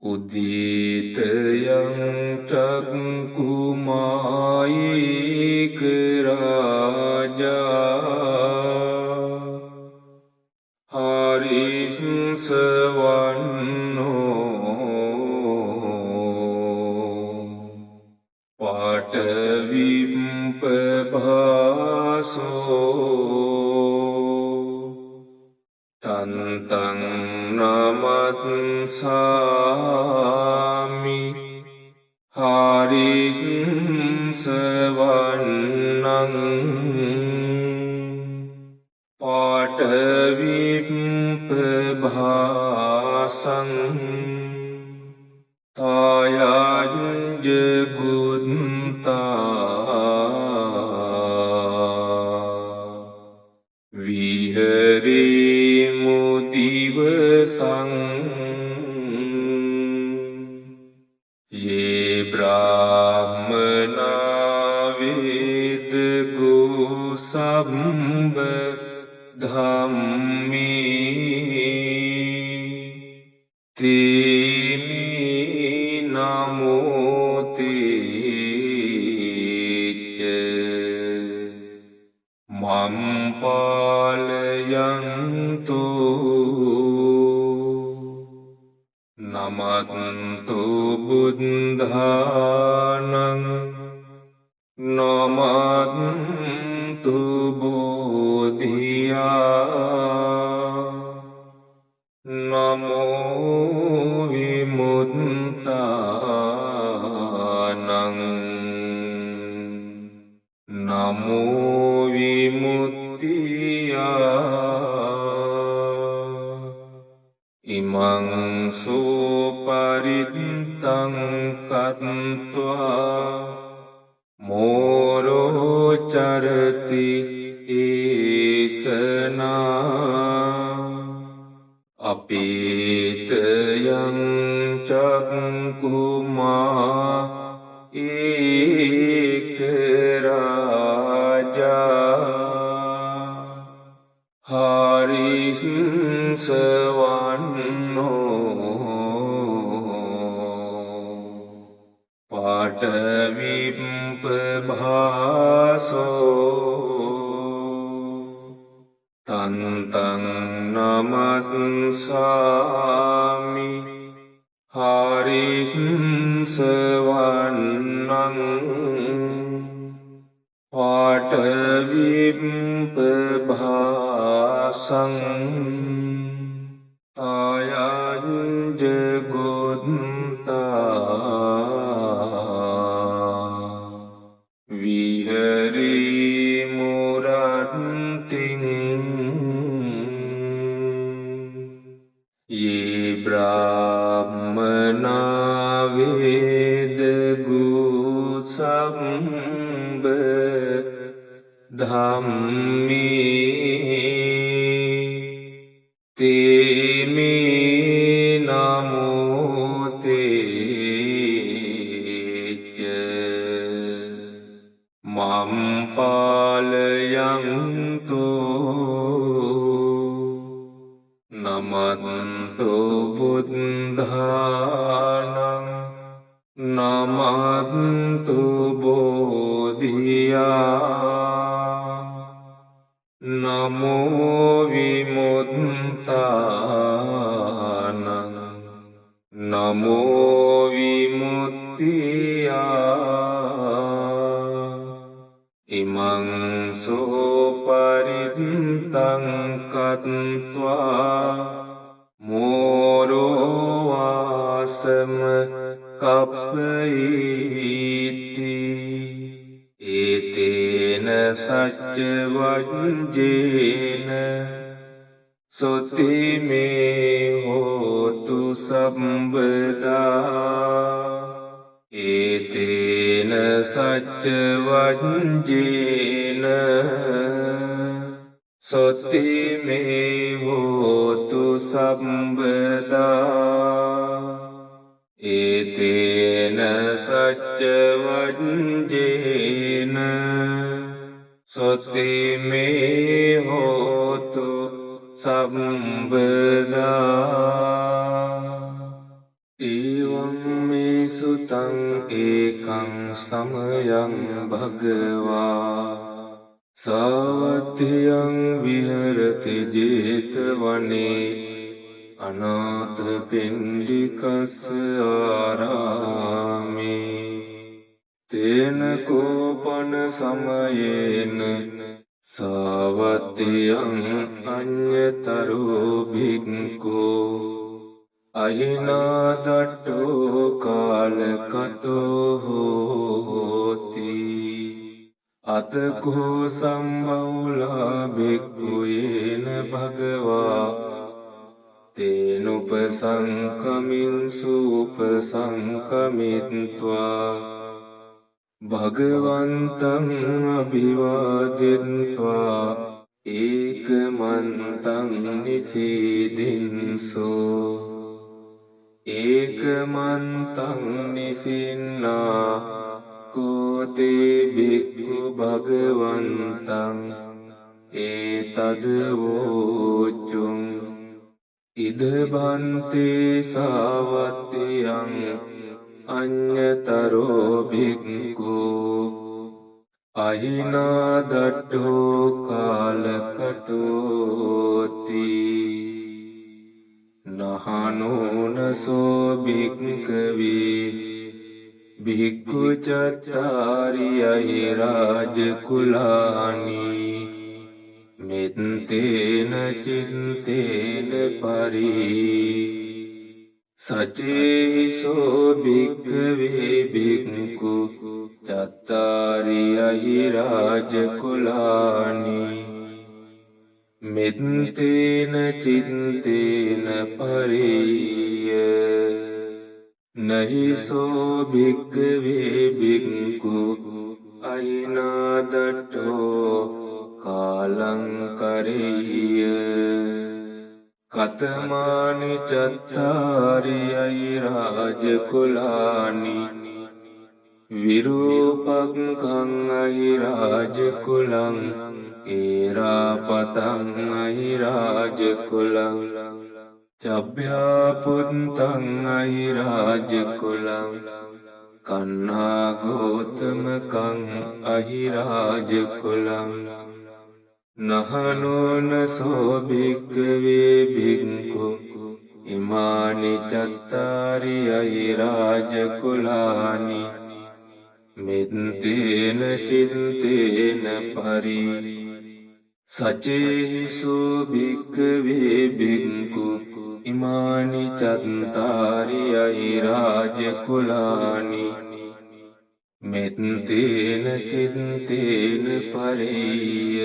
උදීතයං චක්කුමායික රාජා හරිස්සවන්නෝ පාටවිප්පභාසෝ තන්තං නමස්සාමි හරිස්සවන්නං පාටවිප්පභාසං තායංජගුත්තා විහරිමුදිවසං යේ බ්‍රාහ්මනා වේදගෝ සම්බ ධම්මේ තේමි නමෝතේච මම්පාලයන්තු නමත්තු බුද්ධානං නමත්තු බෝධියා නමෝ විමුක්තානං නමෝ විමුක්තියා ඉමං සුපරිත්තං කତ୍වා මෝරෝ චරති ඒසනා අපීතයං චක්කුමා ඒක රාජා හරිස්සවන්නෝ පාටවිප්පභාසෝ තන්තං නමස්සාමි හරිස්සවන්නං පාටවිප්පභාසං තායංජගුත්තා විහරිමුරත්තිං යේ බ්‍රාහ්මනා වේදගෝ සම්බ ධම්මේ තේමි නමෝතේච මම්පාලයන්තු නමත්තු බුද්ධානං නමත්තු බෝධියා නමෝ විමුක්තානං නමෝ විමුක්තියා ඉමං සෝපරිත්තං කତ୍වා මෝරෝ වාසම කප්පයිති ඒතේන සච්ච වජ්ජේන සොතිමේ හෝතු සම්බදා ඒතේන සච්ච වජ්ජේන සොතිමේ හෝතු සම්බදා ඒතේන සච්ච වජ්ජේන සොතිමේ හෝතු සම්බදා एवं मे सुतं एकं समयं भगवा सावत्यं विहरति जेतवने अनाथपिण्डिकस्य आरामे तेन कोपन समयेन सावत्यं अन्यतरो भिक्खो अहिनादट्टो कालकतो होति अतको सम्बहुला भिक्खुयेन भगवा तेनुपसङ्कमिन्सु उपसङ्कमित्वा भगवन्तं अभिवादित्वा एकमन्तं निषीदिन्सो एकमन्तं निषिन्ना कोते भिक्खु भगवन्तं एतद्वोचुं इदभन्ते सावत्यं अन्यतरो भिक्खु अहिनादट्टो कालकतोति नहानोनसो भिक्खवे भिक्खु चत्तारि अहिराजकुलानि मित्तेन चित्तेन परि सचेसो भिक्खवे भिक्खु चत्तारि अहिराजकुलानि मित्तेन चित्तेन परिय नहि सो भिक्खवे भिक्खु अहिनादट्टो कालं करेय कतमानि चत्तारि अहिराजकुलानि विरूपकं अहिराजकुलं ऐरापतं अहिराजकुलं चभ्यापुन्तं अहिराजकुलं कन्हागोतमकं अहिराजकुलं नहनोनसो भिक्खवे भिक्खु इमानि चत्तारि अहिराजकुलानि मित्तेन चित्तेन परि सचेसु भिक्खवे भिक्खु इमानि चत्तारि अहिराजकुलानि मित्तेन चित्तेन परिय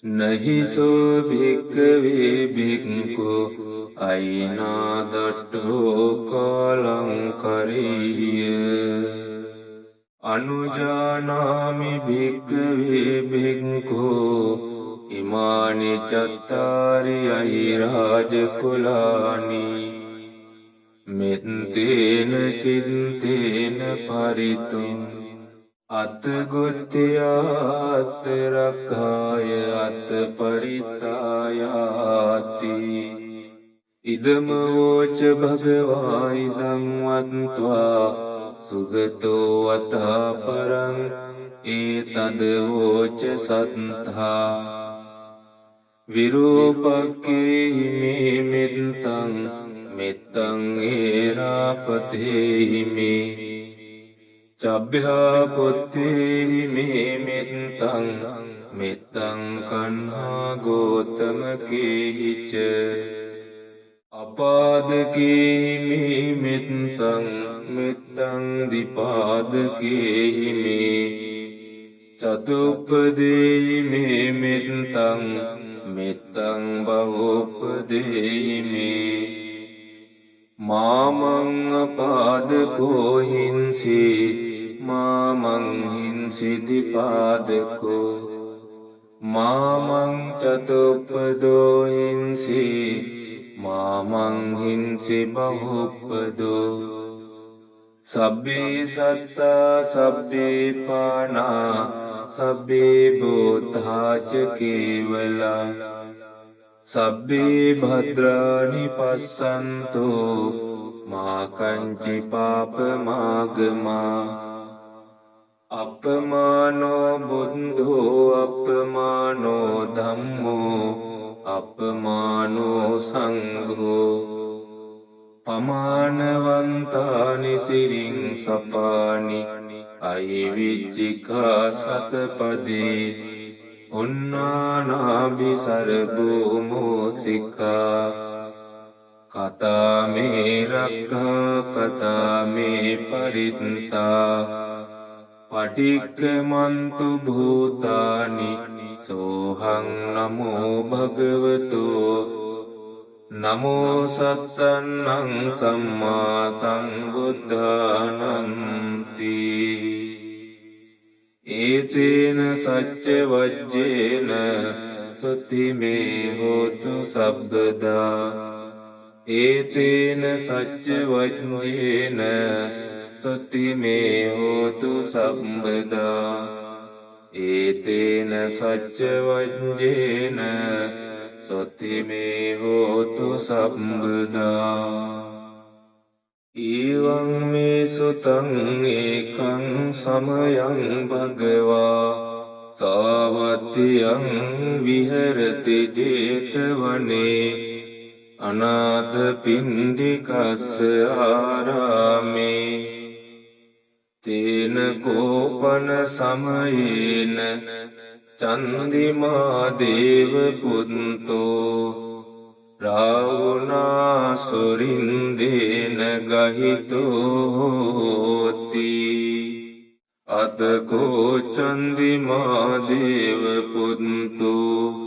नहि सो भिक्खवे भिक्खु अहिनादट्टो कालं करेय अनुजानामि भिक्खवे भिक्खु इमानि चत्तारि अहिराजकुलानि मित्तेन चित्तेन परितुम् अतगुत्यात्तरक्खाय अत्परित्तायाति इदमवोच भगवा इदं वत्त्वा सुगतो अतः परं एतद्वोच सन्था विरूपक्केहि मे मित्तं मित्तं ऐरापतेहि मे चभ्यापुत्तेहि मे मित्तं मित्तं कन्हागोतमकेहि च अपादकेहि मे मित्तं मित्तं द्विपादकेहि मे चतुप्पदेहि मे मित्तं मित्तं बहुपदेहि मे मामं अपादको हिंसि मामं हिंसि द्विपादको मामं चतुप्पदो हिंसि मामं हिंसि बहुपदो सब्बे सत्ता सब्बे पाना सब्बे भूता च केवला सब्बे भद्राणि पश्यन्तु කංචි පාපමාගමා අපමානෝ බුද්ධෝ අපමානෝ ධම්මෝ අපමානෝ සංඝෝ පමානවන්තානි සිරින් සපානි අයිවිච්චිකා සතපදී උන්නානාභිසරභෝ මෝසිකා කතාමේ රක්ඛා කතාමේ පරිත්තා පටික්කමන්තු භූතානි සෝහං නමෝ භගවතු නමෝ සත්සන්නං සම්මා සම්බුද්ධානන්ති ඒතේන සච්ච වජ්ජේන සුත්තිමේ හෝතු සබ්බදා ඒතේන සච්ච වජ්ජේන සුත්තිමේ හෝතු සබ්බදා ඒතේන සච්ච වජ්ජේන සුත්තිමේ හෝතු සබ්බදා ඊවං මේ සුතං ඒකං සමයං භගවා සාවත්තියං විහෙරති ජේතවනේ අනාථ පිණ්ඩිකස්ස ආරාමේ තේන කෝපන සමයේන චන්දිමා දේව පුත්තෝ රාවුනාසුරින්දේන ගහිතෝති අතකෝ චන්දිමා දේව පුත්තෝ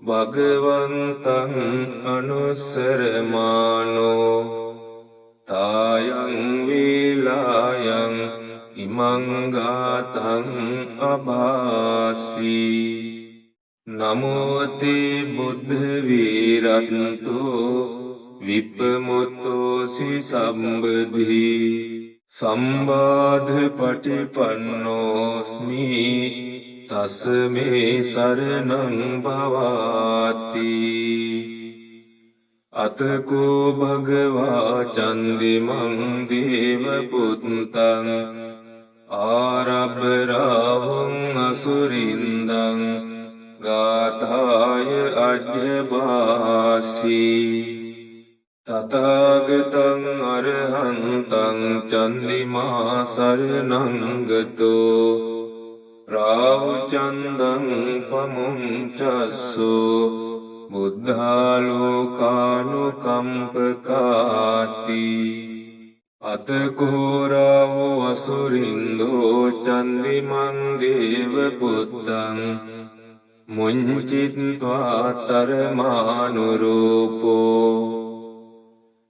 භගවන්තං අනුස්සරමානෝ තායං වේලායං ඉමං ගාතං අභාසී නමෝතේ බුද්ධ වීරන්තෝ විප්පමුත්තෝසි සම්බදී සම්බාධ පටිපන්නෝස්මි තස්මේ සරණං භවාති අතකෝ භගවා චන්දිමං දේව පුත්තං ආරබ්බරාවං අසුරින්දං ගාථාය අජ්ජභාසී තථාගතං අරහන්තං චන්දිමා සරණං ගතෝ රාවුචන්දං පමුංචස්සෝ බුද්ධාලෝකානුකම්පකාති අතකෝ රාවෝ අසුරින්දෝ චන්දිමං දේව පුත්තං මුංචිත්වා තරමානුරූපෝ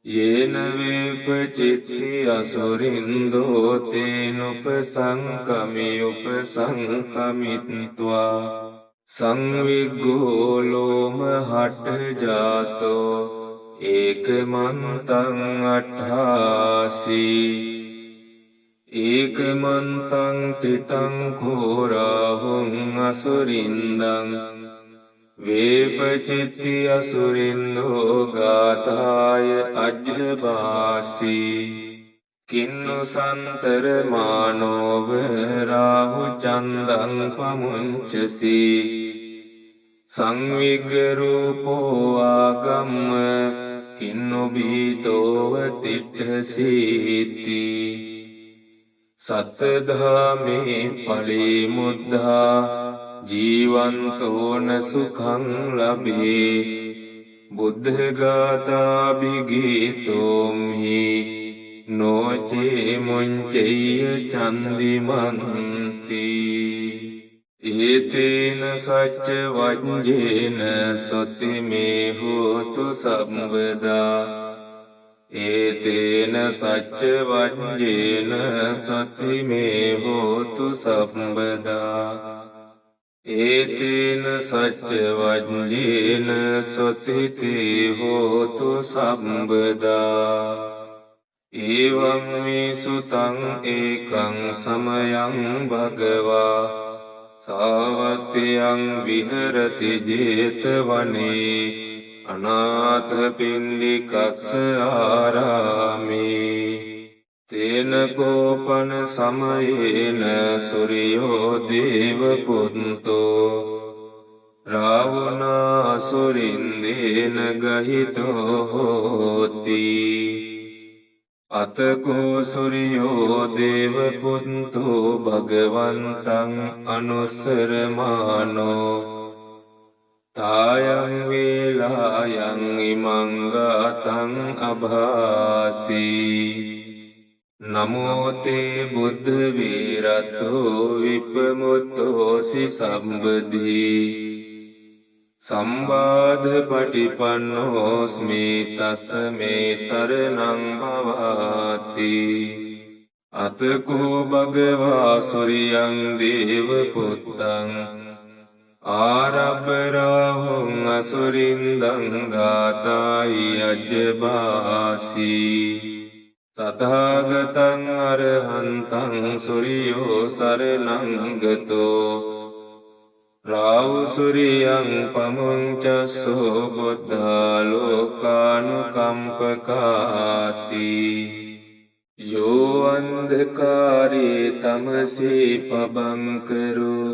යේන වේපචිත්ති අසුරින්දෝ තේනුපසංකමි උපසංකමිත්වා සංවිග්ගෝ ලෝම හට්ඨ ජාතෝ ඒකමන්තං අට්ඨාසී ඒකමන්තං තිතං කෝරාහුං අසුරින්දං වේපචිත්ති අසුරින්දෝ ගාථාය අජ්ජභාසී කින්නු සන්තර මානෝව රාහුචන්දං පමුංචසී සංවිග්ගරූපෝ ආගම්ම කින්නු බීතෝව තිට්ඨසීති සත්තධාමේ ඵලේ මුද්ධා ජීවන්තෝන සුඛං ලබේ බුද්ධ ගාථා බිගීතෝම්හි නොචේ මුංචේය චන්දිමන්ති ඒතේන සච්ච වජ්ජේන සොතිමේ හෝතු සම්බදා ඒතේන සච්ච වජ්ජේන සොතිමේ හෝතු සම්බදා ඒතේන සච්ච වජ්ජේන සොතිතේ හෝතු සම්බදා ඒවං මේ සුතං ඒකං සමයං භගවා සාවත්තියං විහෙරති ජේතවනේ අනාථ පිණ්ඩිකස්ස ආරාමේ තේන කෝපන සමයේන සුරියෝ දේවපුත්තෝ රාවුනාසුරින්දේන ගහිතෝ හෝති අතකෝ සුරියෝ දේවපුත්තෝ භගවන්තං අනුස්සරමානෝ තායං වේලායන් ඉමං ගාතං අභාසී නමෝ තේ බුද්ධ වීරතෝ විපමුත්තෝසි සම්බදී සම්බාධ පටිපන්නෝස්මි තස්ස මේ සරණං භවාති අතකෝ භගවා සුරියං දේවපුත්තං ආරබ්බරාහුං අසුරින්දං ගාතායි අජ්ජභාසී තථාගතං අරහන්තං සුරියෝ සරණං ගතෝ රාවුසුරියං පමුංචස්සෝ බුද්ධා ලෝකානුකම්පකාති යෝ අන්ධකාරේ තමසේ පබංකරෝ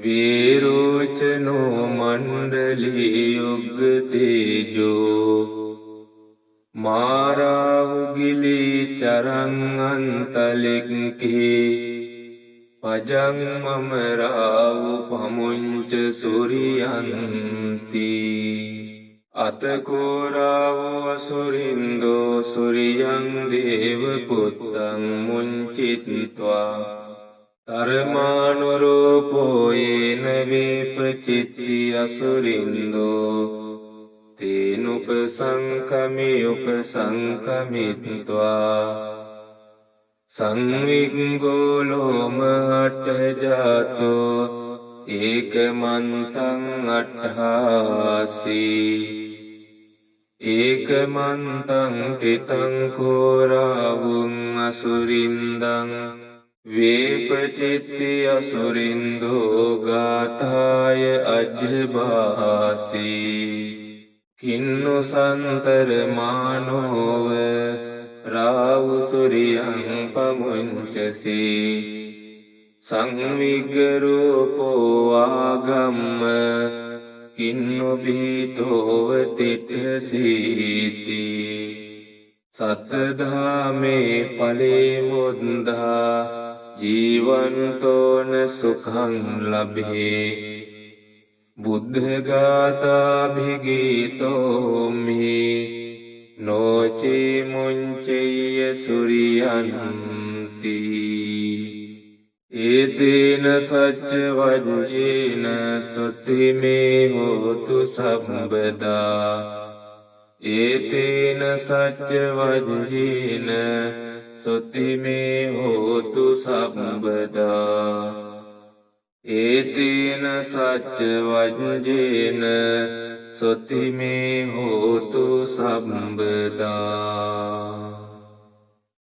වේරෝචනෝ මණ්ඩලී යුග්ගතේජෝ මාරාවුගිලී චරං අන්තලික්ඛේ පජං මමරාවු පමුංච සුරියන්ති අතකෝරාවු අසුරින්දෝ සුරියං දේවපුත්තං මුංචිත්වා තරමානුරූපෝ යේන වේපචිත්ති අසුරින්දෝ තේනුපසංකමි උපසංකමිත්වා සංවිග්ගෝ ලෝමහට ජාතෝ ඒකමන්තං අට්ඨාසී ඒකමන්තං ටිතං කෝරාවුං අසුරින්දං වේපචිත්ති අසුරින්දෝ ගාථාය අජ්ජභාසී කින්නු සන්තර මානෝව රාවුසුරියං පමුංචසී සංවිග්ගරූපෝ ආගම්ම කින්නු භීතෝව තිට්ඨසීති සත්තධාමේ ඵලේ මුද්ධා ජීවන්තෝන සුඛං ලබේ බුද්ධගාථාභිගීතෝමි නොචේ මුංචේය සුරියන්ති ඒතේන සච්ච වජ්ජේන සුතිමේ හෝතු සම්බදා ඒතේන සච්ච වජ්ජේන සුතිමේ හෝතු සම්බදා ඒතේන සච්ච වජ්ජේන සුතිමේ හෝතු සම්බදා